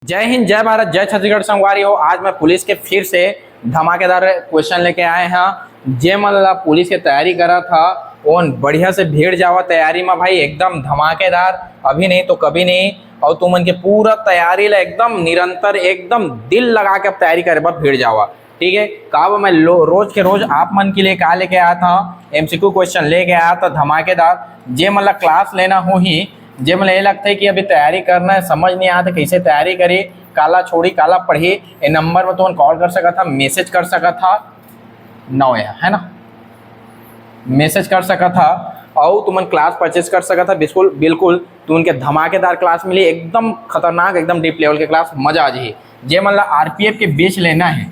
जय हिंद, जय भारत, जय छत्तीसगढ़ संगवारी हो। आज मैं पुलिस के फिर से धमाकेदार क्वेश्चन लेके आए हैं। जे मतलब पुलिस की तैयारी करा था वो बढ़िया से भीड़ जावा तैयारी में भाई, एकदम धमाकेदार, अभी नहीं तो कभी नहीं। और तुम उनके पूरा तैयारी ला एकदम निरंतर एकदम दिल लगा के तैयारी करे बस भीड़ जावा, ठीक है। कहा मैं रोज के रोज आप मन के लिए क्या लेके आया था, एमसीक्यू क्वेश्चन लेके आया था धमाकेदार। जे मतलब क्लास लेना हो ही, जे मतलब ये लगता है कि अभी तैयारी करना है, समझ नहीं आता कैसे तैयारी करी, काला छोड़ी काला पढ़ी, ये नंबर में तुम कॉल कर सका था, मैसेज कर सका था, नौ है ना, मैसेज कर सका था और तुम क्लास परचेज कर सका था। बिल्कुल बिल्कुल तुम उनके धमाकेदार क्लास मिली, एकदम खतरनाक, एकदम डीप लेवल के क्लास, मजा आ जाए। जे मतलब आरपीएफ के बेच लेना है,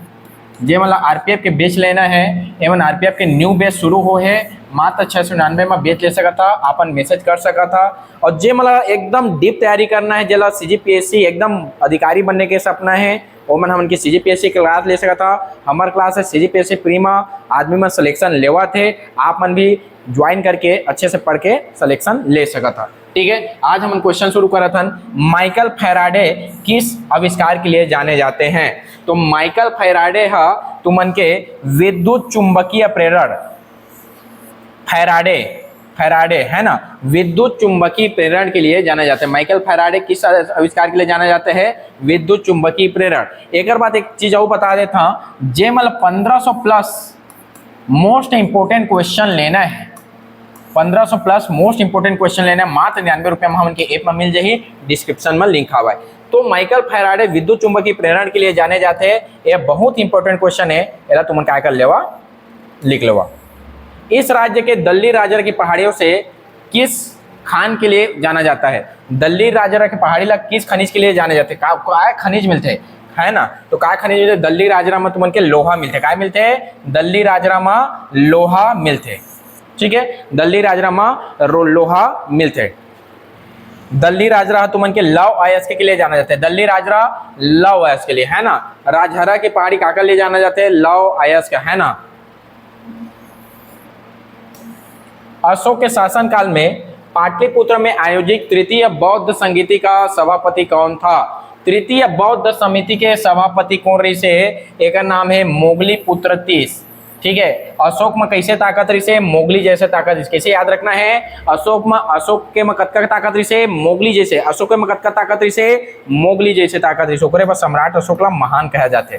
जे मतलब आरपीएफ के बेच लेना है, एवं आरपीएफ के न्यू बेच शुरू हो है, मात्र 699 में बेच ले सका था, अपन मैसेज कर सका था। और जे मतलब एकदम डीप तैयारी करना है, जला सीजीपीएससी एकदम अधिकारी बनने के सपना है, वो मन हम उनकी सीजीपीएससी क्लास ले सका था। हमारे क्लास है सीजीपीएससी प्रीमा, आदमी में सिलेक्शन लेवा थे, आप मन भी ज्वाइन करके अच्छे से पढ़ के सिलेक्शन ले सका था, ठीक है। आज हम क्वेश्चन शुरू करा था, माइकल फैराडे किस आविष्कार के लिए जाने जाते हैं। तो माइकल फैराडे है तुमन के विद्युत चुंबकीय प्रेरण, फैराडे है ना, विद्युत चुंबकीय प्रेरण के लिए जाने जाते हैं। माइकल फैराडे किस आविष्कार के लिए जाने जाते हैं, विद्युत चुंबकीय प्रेरण। एक बात एक चीज और बता देता, जे मतलब 1500 प्लस मोस्ट इंपोर्टेंट क्वेश्चन लेना है, 1500 प्लस मोस्ट इंपोर्टेंट क्वेश्चन लेना है, मात्र 99 रुपये में हम उनके ऐप में मिल जाए, डिस्क्रिप्शन में लिंक हवा है। तो माइकल फैराडे विद्युत चुंबकीय प्रेरण के लिए जाने जाते हैं, यह बहुत इंपॉर्टेंट क्वेश्चन है, यह तुम क्या कर लेवा, लिख लेवा। इस राज्य के दल्ली राजर की पहाड़ियों से किस खान के लिए जाना जाता है। दल्ली राजर के पहाड़ी ला किस खनिज के लिए जाने जाते हैं, क्या खनिज मिलते है ना, तो क्या खनिज मिलते, दल्ली राजरा में तुमन के लोहा मिलते, क्या मिलते हैं, दल्ली राजरा में लोहा मिलते, ठीक है, दल्ली राजरा में लोहा मिलते। दल्ली राजरा तुमन के लव अयस्क के लिए जाना जाता है, दल्ली राजरा लव अयस्क के लिए, है ना। राजहरा की पहाड़ी काकर लिए जाना जाते हैं, लव अयस्क, है ना। अशोक के शासनकाल में पाटलिपुत्र में आयोजित तृतीय बौद्ध संगीति का सभापति कौन था। तृतीय बौद्ध समिति के सभापति कौन रही से, एक नाम है मोगली पुत्र तीस, ठीक है। अशोक में कैसे ताकत रही से, मोगली जैसे ताकत, कैसे याद रखना है, अशोक के मकत ताकत रही से मोगली जैसे, अशोक के मकत ताकत रही से मोगली जैसे ताकत रही से, सम्राट अशोक ला महान कहा जाते,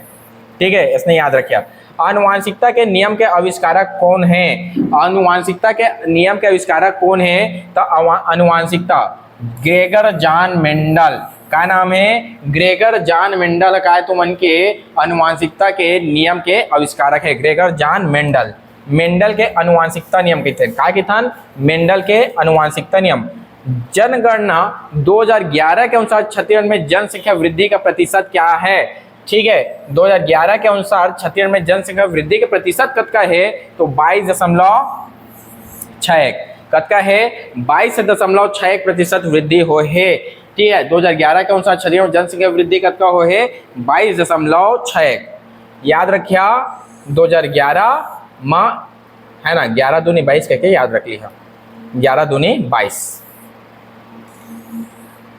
ठीक है, इसने याद रखिए। आनुवांशिकता के नियम के आविष्कारक कौन है, आनुवांशिकता के नियम के आविष्कारक कौन है, तो आनुवांशिकता ग्रेगर जॉन मेंडल, का नाम है, ग्रेगर जॉन मेंडल का है तुमन के आनुवांशिकता के नियम के आविष्कारक है, ग्रेगर जॉन मेंडल। मेंडल के आनुवांशिकता नियम के थे, का के थान, मेंडल के आनुवांशिकता नियम। जनगणना 2011 के अनुसार छत्तीसगढ़ में जनसंख्या वृद्धि का प्रतिशत क्या है, ठीक है। 2011 के अनुसार छत्तीसगढ़ में जनसंख्या वृद्धि के प्रतिशत कतका है, तो 22.61, कतका है, 22.61% वृद्धि हो है, ठीक है। 2011 के अनुसार छत्तीसगढ़ में जनसंख्या वृद्धि कतका हो है, 22.6, याद रखिया 2011 में, है ना, 11 दूनी 22 करके याद रख लिया, 11 दूनी 22।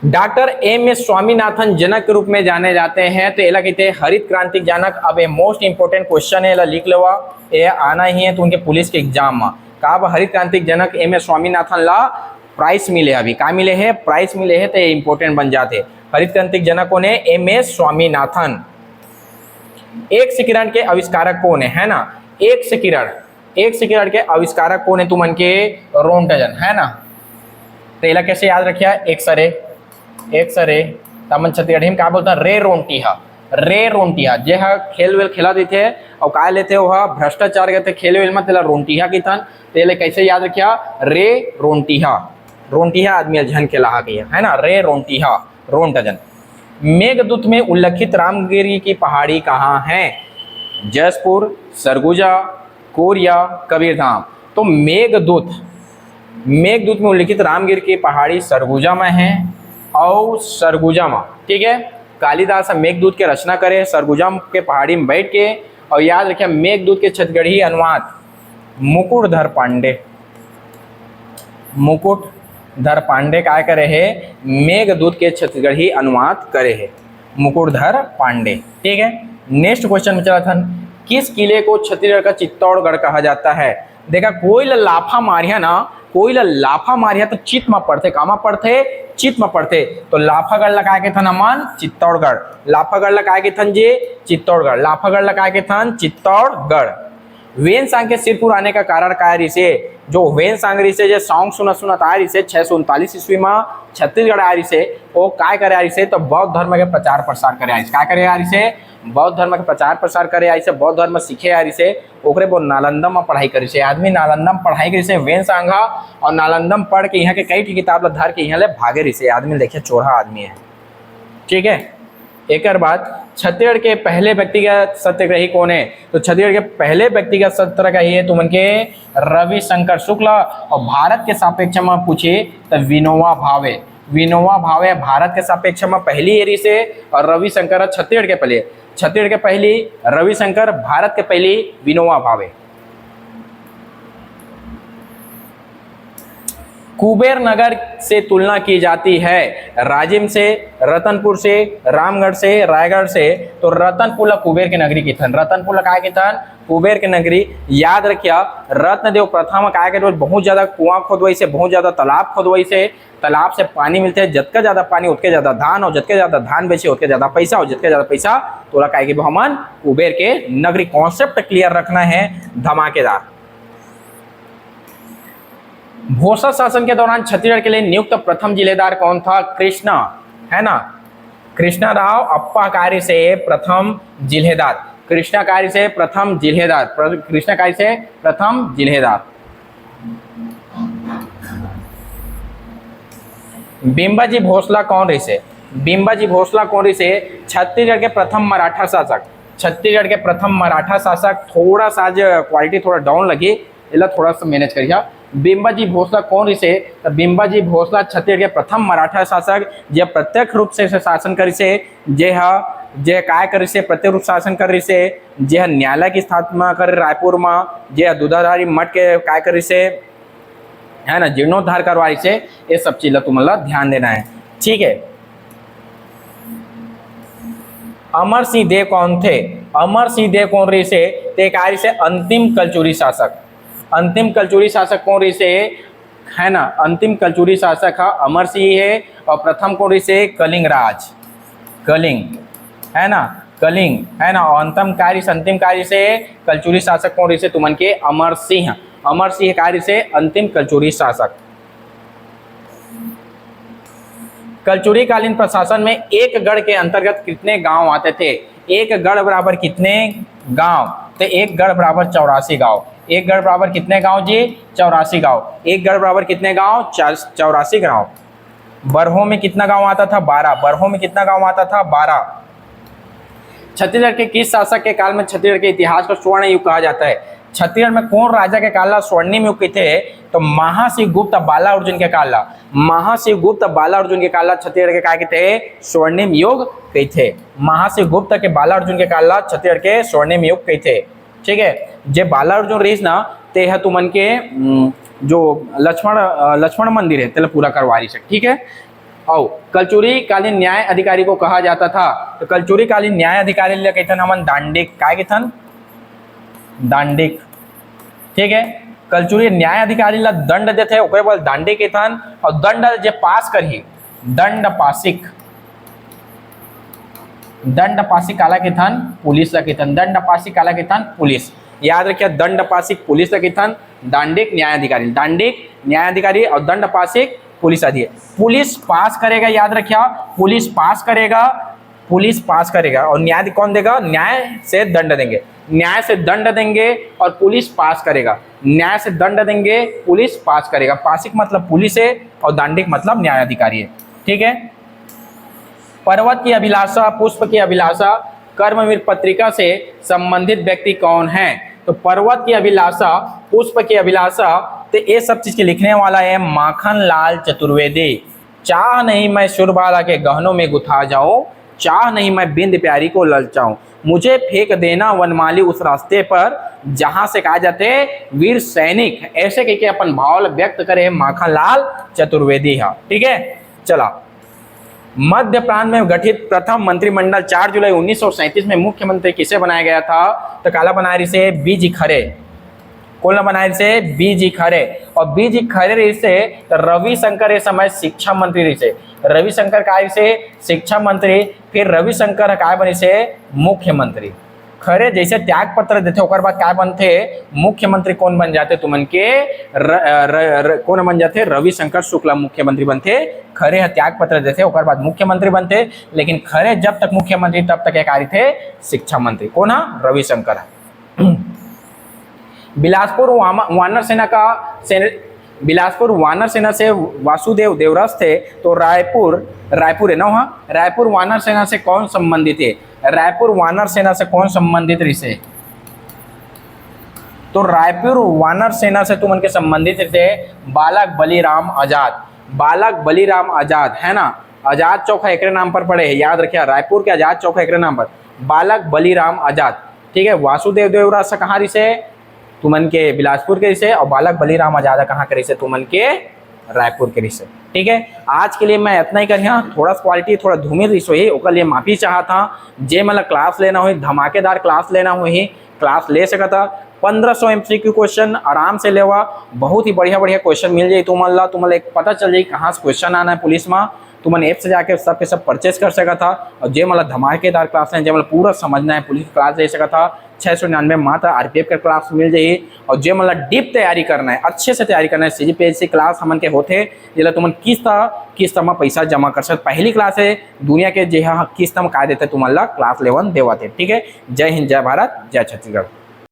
Doctor MS. स्वामीनाथन जनक के रूप में जाने जाते हैं, तो एला कहते हैं हरित क्रांति जनक। अब ये मोस्ट इंपोर्टेंट क्वेश्चन है, एला लिख लेवा, ये आना ही है तो उनके पुलिस के एग्जाम में। कहा हरित क्रांति जनक एम.एस. स्वामीनाथन ला प्राइस मिले, अभी क्या मिले हैं, प्राइस मिले हैं, तो ये इंपॉर्टेंट बन जाते। हरित क्रांति जनकों ने एम.एस. स्वामीनाथन। एक किरण के आविष्कारक कौन है ना, एक किरण के आविष्कारक कौन है तुमन के, रोंटगन, है ना। तो एला कैसे याद रखिया, एक्सरे तमन छत्तीसगढ़ी में क्या बोलता है, रे रोंटिया जे हा खेल वेल खेला देते और का लेते हो भ्रष्टाचार करते खेल वेल में, तेला रोंटिया की थन, तेले कैसे याद रखिया, रे रोंटिया आदमी झन के लहा गया, है ना, रे रोंटगन। मेघदूत में उल्लेखित रामगिरी की पहाड़ी कहाँ है, जसपुर, सरगुजा, कोरिया, कबीरधाम। तो मेघदूत में उल्लेखित रामगिरी की पहाड़ी सरगुजा में है और सरगुजा में, ठीक है। कालिदास मेघदूत के रचना करे सरगुजा के पहाड़ी में बैठ के, और याद रखिए मेघदूत के छत्तीसगढ़ी अनुवाद मुकुटधर पांडे काय करे है, मेघदूत के छत्तीसगढ़ी अनुवाद करे है। मुकुटधर पांडे। ठीक है, नेक्स्ट क्वेश्चन में चला था, किस किले को छत्तीसगढ़ का चित्तौड़गढ़ कहा जाता है? देखा, कोई लाफा मारिया ना, कोई लाफा मारिया तो चित्त में पढ़ते, कामा पढ़ते, चित्त में पढ़ते, तो लाफागढ़ लगाए के थन अमन चित्तौड़गढ़, लाफागढ़ लगाए के थन जी चित्तौड़गढ़, लाफागढ़ लगाए के थन चित्तौड़गढ़। वेन सांग के सिरपुर आने का कारण क्या है? जो वेन सांग रही से जो सॉन्ग सुनत आ रही से 639 ईस्वी में छत्तीसगढ़ आ रही से, वो काय करे आ रही से? तो बौद्ध धर्म के प्रचार प्रसार करे आ रही से। क्या करे आ रही से? बौद्ध धर्म के प्रचार प्रसार करे आ रही से, बौद्ध धर्म सीखे आ रही से, ओकरे वो नालंदा में पढ़ाई करी से। आदमी नालंदा में पढ़ाई करी से वेन सांग, और नालंदा में पढ़ के यहाँ के कई किताब धर के यहाँ ले भागे रही से। आदमी देखिए चोरा आदमी है। ठीक है, एक बाद छत्तीसगढ़ के पहले व्यक्तिगत सत्याग्रही कौन है? तो छत्तीसगढ़ के पहले व्यक्तिगत सत्याग्रही है तुमन के रविशंकर शुक्ल। और भारत के सापेक्ष में पूछे तो विनोबा भावे, विनोबा भावे भारत के सापेक्ष में पहली एरी से, और रविशंकर छत्तीसगढ़ के पहले, छत्तीसगढ़ के पहली रविशंकर, भारत के पहली विनोबा भावे। कुबेर नगर से तुलना की जाती है राजिम से, रतनपुर से, रामगढ़ से, रायगढ़ से। तो रतनपुर कुबेर के नगरी की थन, रतनपुर काय के थन? कुबेर के नगरी। याद रखिया, रत्नदेव प्रथम काय के बहुत ज्यादा कुआं खोदवाई से, बहुत ज्यादा तालाब खोदवाई से, तालाब से पानी मिलते है, जितका ज्यादा पानी उतके ज्यादा धान, और जितके ज्यादा धान बेचे उतके ज्यादा पैसा, और जितके ज्यादा पैसा तोला काय के हमन कुबेर के नगरी। कॉन्सेप्ट क्लियर रखना है, धमाकेदार। भोसले शासन के दौरान छत्तीसगढ़ के लिए नियुक्त प्रथम जिलेदार कौन था? कृष्णा, है ना, कृष्णा राव अप्पा कार्य से प्रथम जिलेदार, कृष्णा कार्य से प्रथम जिलेदार, कृष्णा कार्य से प्रथम जिलेदार। बिंबाजी भोसला कौन रही से? बिंबाजी भोसला कौन रही से? छत्तीसगढ़ के प्रथम मराठा शासक, छत्तीसगढ़ के प्रथम मराठा शासक। थोड़ा सा आज क्वालिटी थोड़ा डाउन लगी, इला थोड़ा सा मैनेज करिए। बिंबाजी भोसला कौन रही से? तो बिंबाजी भोसला छत्तीसगढ़ के प्रथम मराठा शासक, जे प्रत्यक्ष रूप से शासन करी से, जे काय करी से प्रत्यक्ष रूप शासन कर रही से, जे न्यायालय की स्थापना कर रायपुर में, जे दूधाधारी मठ के काय करी से, है ना, जीर्णोद्धार करवाई से। ये सब चीज तुम्हारा ध्यान देना है। ठीक है, अमर सिंह देव कौन थे? अमर सिंह देव कौन रही से? ते कार्य से अंतिम कलचुरी शासक, अंतिम कलचुरी शासक कौन रही से? है ना, अंतिम कलचुरी शासक है अमर सिंह है। और प्रथम कौन रही से? कलिंग राज, कलिंग, है ना, कलिंग, है ना। और अंतिम कार्य से कलचुरी शासक कौन रही से? तुमन के अमर सिंह, अमर सिंह कार्य से अंतिम कलचुरी शासक। कलचुरी कालीन प्रशासन में एक गढ़ के अंतर्गत कितने गांव आते थे? एक गढ़ बराबर कितने गांव? तो एक गढ़ बराबर 84 गांव। एक गढ़ बराबर कितने गांव जी? 84 गांव। एक गढ़ बराबर कितने गांव? 84 गांव। बरहो में कितना गांव आता था? 12। बरहो में कितना गांव आता था? 12। छत्तीसगढ़ के किस शासक के काल में छत्तीसगढ़ के इतिहास को स्वर्ण युग कहा जाता है? छत्तीसगढ़ में कौन राजा के काल स्वर्णिम युग थे? तो महाशिव गुप्त बाला अर्जुन के काल, महाशिव गुप्त बाला अर्जुन के काल छत्तीसगढ़ के काय थे? स्वर्णिम युग कही थे। महाशिव गुप्त के बाला अर्जुन के काल छत्तीसगढ़ के स्वर्णिम युग कही थे। ठीक है, जे बाला अर्जुन रहीस ना, ते है तुमन के जो लक्ष्मण मंदिर है तेला पूरा करवा रही है। ठीक है, और कलचुरी कालीन न्याय अधिकारी को कहा जाता था? तो कलचुरी कालीन न्याय अधिकारी ले कहथन हमन दांडिक, काय कहथन? दांडिक। ठीक है, कलचुरी न्याय अधिकारी ला दंड देते ओकरे बोल दांडिक कहथन। और दंड जे पास करही दंड पासिक, दंड पासिक काला कहथन? पुलिस ला कहथन। दंड पासिक काला कहथन? पुलिस। याद रखिए, दंड पासिक पुलिस ला कहथन, दांडिक न्याय अधिकारी, दांडिक न्याय अधिकारी और दंड पासिक पुलिस अधिकारी। पुलिस पास करेगा, याद रखिए, पुलिस पास करेगा, पुलिस पास करेगा। और न्याय कौन देगा? न्याय से दंड देंगे, न्याय से दंड देंगे और पुलिस पास करेगा। न्याय से दंड देंगे, पुलिस पास करेगा। पासिक मतलब पुलिस है और दांडिक मतलब न्याय अधिकारी है। ठीक है, पर्वत की अभिलाषा, पुष्प की अभिलाषा, कर्मवीर पत्रिका से संबंधित व्यक्ति कौन है? तो पर्वत की अभिलाषा, पुष्प की अभिलाषा, तो ये सब चीज के लिखने वाला है माखन लाल चतुर्वेदी। चाह नहीं मैं सुरबाला के गहनों में गुथा जाऊं, चाह नहीं मैं बिंद प्यारी को ललचाऊं, मुझे फेंक देना वनमाली उस रास्ते पर जहां से कहा जाते वीर सैनिक। ऐसे कह के अपन भाव व्यक्त करे माखन लाल चतुर्वेदी है। ठीक है, चला मध्य प्रांत में गठित प्रथम मंत्रिमंडल 4 जुलाई 1937 में मुख्यमंत्री किसे बनाया गया था? तो काला बनाए से बीजी खरे, कौन बनाए से बीजी खरे। और बीजी खरे रही से तो रविशंकर इस समय शिक्षा मंत्री रही से, रविशंकर का से शिक्षा मंत्री, फिर रविशंकर का बनी से मुख्यमंत्री। खरे जैसे त्याग पत्र देते ओकर बाद क्या बनते मुख्यमंत्री, कौन बन जाते तुमन के कौन बन जाते? रविशंकर शुक्ला मुख्यमंत्री बनते। खरे त्याग पत्र देते ओकर बाद मुख्यमंत्री बनते, लेकिन खरे जब तक मुख्यमंत्री तब तक एक थे शिक्षा मंत्री। कौन है? रविशंकर। बिलासपुर वानर सेना का बिलासपुर वानर सेना से वासुदेव देवरस थे, तो रायपुर है ना, वहाँ रायपुर वानर सेना से कौन संबंधित है? रायपुर वानर सेना से कौन संबंधित रिसे? तो रायपुर वानर सेना से तुम उनके संबंधित थे बालक बलीराम आजाद। बालक बलीराम आजाद है ना, आजाद चौक है एकरे नाम पर पड़े है, याद रखिए रायपुर के आजाद चौक है एकरे नाम पर, बालक बलीराम आजाद। ठीक है, वासुदेव देवरस कहाँ रिसे? तुमन के बिलासपुर के रिसे, और बालक बलीराम आजाद कहाँ के रिसे? तुमन के रायपुर के रिसे। ठीक है, आज के लिए मैं इतना ही करिए, थोड़ा क्वालिटी थोड़ा धूमिल रिसो ही ओकर लिए माफी चाहता। जे मतलब क्लास लेना हो, धमाकेदार क्लास लेना हो ही क्लास ले सकता। 1500 MCQ क्वेश्चन आराम से लेवा, बहुत ही बढ़िया बढ़िया क्वेश्चन मिल जाए तुमन एक पता चल जाए कहाँ से क्वेश्चन आना है पुलिस में। तुमन ऐप से जाके सब के सब परचेस कर सका था। और जे मतलब धमाकेदार क्लास है, जे मतलब पूरा समझना है पुलिस क्लास ले सका था। 699 मात्र RPF का क्लास मिल जाए। और जे मतलब डीप तैयारी करना है, अच्छे से तैयारी करना है, CGPSC क्लास हमन के होते जिला तुमन किस्त में पैसा जमा कर सकते। पहली क्लास है दुनिया के जे किस्त में का देते तुमन ला क्लास 11 देवाते। ठीक है, जय हिंद, जय भारत, जय छत्तीसगढ़।